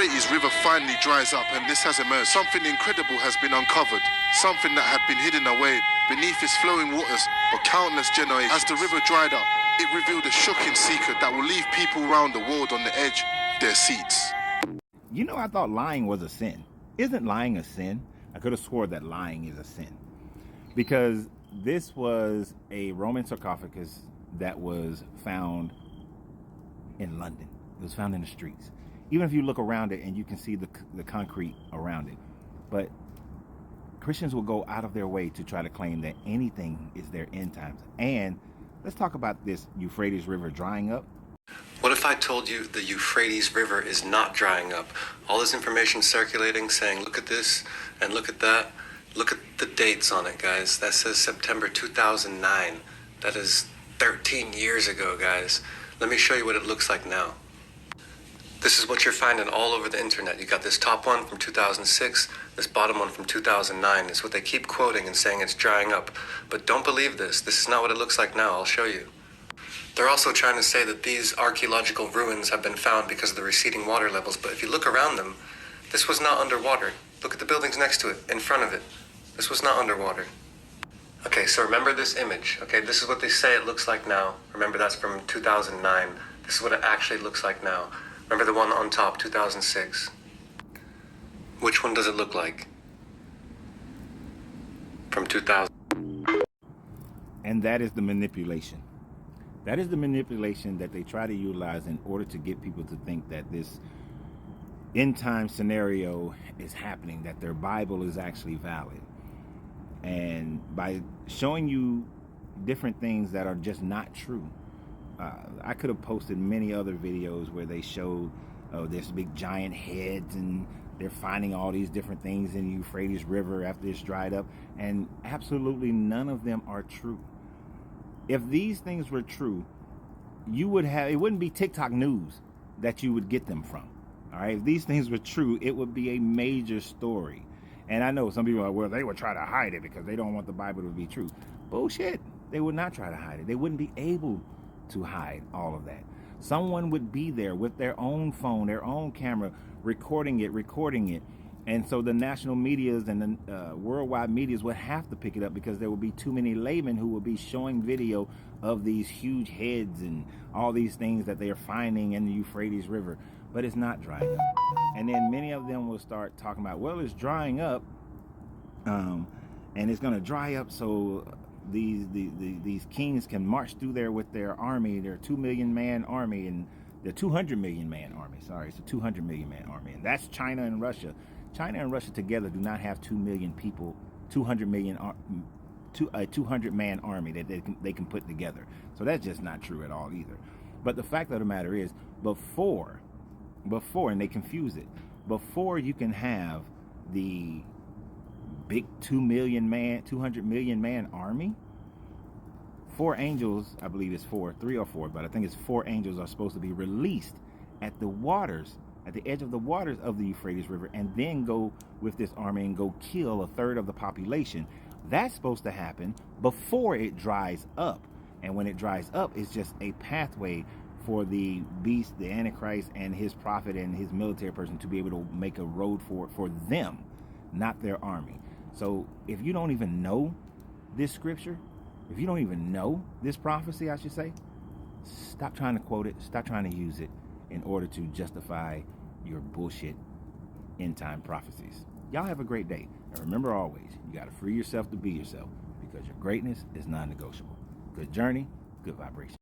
Euphrates River finally dries up and this has emerged. Something incredible has been uncovered. Something that had been hidden away beneath its flowing waters for countless generations. As the river dried up, it revealed a shocking secret that will leave people around the world on the edge of their seats. You know, I thought lying was a sin. Isn't lying a sin? I could have swore that lying is a sin. Because this was a Roman sarcophagus that was found in London. It was found in the streets. Even if you look around it and you can see the concrete around it. But Christians will go out of their way to try to claim that anything is their end times. And let's talk about this Euphrates River drying up. What if I told you the Euphrates River is not drying up? All this information circulating saying, look at this and look at that. Look at the dates on it, guys. That says September 2009. That is 13 years ago, guys. Let me show you what it looks like now. This is what you're finding all over the internet. You got this top one from 2006, this bottom one from 2009. It's what they keep quoting and saying it's drying up. But don't believe this. This is not what it looks like now. I'll show you. They're also trying to say that these archaeological ruins have been found because of the receding water levels. But if you look around them, this was not underwater. Look at the buildings next to it, in front of it. This was not underwater. Okay, so remember this image. Okay, this is what they say it looks like now. Remember, that's from 2009. This is what it actually looks like now. Remember the one on top, 2006. Which one does it look like? From 2000. And that is the manipulation. That is the manipulation that they try to utilize in order to get people to think that this end time scenario is happening, that their Bible is actually valid. And by showing you different things that are just not true, I could have posted many other videos where they showed this big giant heads and they're finding all these different things in the Euphrates River after it's dried up, and absolutely none of them are true. If these things were true, it wouldn't be TikTok news that you would get them from. All right, if these things were true, it would be a major story. And I know some people are like, well, they would try to hide it because they don't want the Bible to be true. Bullshit. They would not try to hide it. They wouldn't be able to hide all of that. Someone would be there with their own phone, their own camera, recording it. And so the national medias and the worldwide medias would have to pick it up because there would be too many laymen who would be showing video of these huge heads and all these things that they are finding in the Euphrates River. But it's not drying up. And then many of them will start talking about, well, it's drying up, and it's going to dry up so these kings can march through there with their army, their 2 million man army, and the 200 million man army. Sorry, it's a 200 million man army, and that's China and Russia. China and Russia together do not have 2 million people, 200 man army that they can put together. So that's just not true at all either. But the fact of the matter is, before, and they confuse it, before you can have the big 200 million man army, 4 angels, I believe it's 3 or 4, but I think it's 4 angels are supposed to be released at the waters, at the edge of the waters of the Euphrates River, and then go with this army and go kill a third of the population. That's supposed to happen before it dries up. And when it dries up, it's just a pathway for the beast, the Antichrist, and his prophet and his military person to be able to make a road for them, not their army. So if you don't even know this scripture, if you don't even know this prophecy, I should say, stop trying to quote it, stop trying to use it in order to justify your bullshit end time prophecies. Y'all have a great day. And remember always, you got to free yourself to be yourself, because your greatness is non-negotiable. Good journey, good vibration.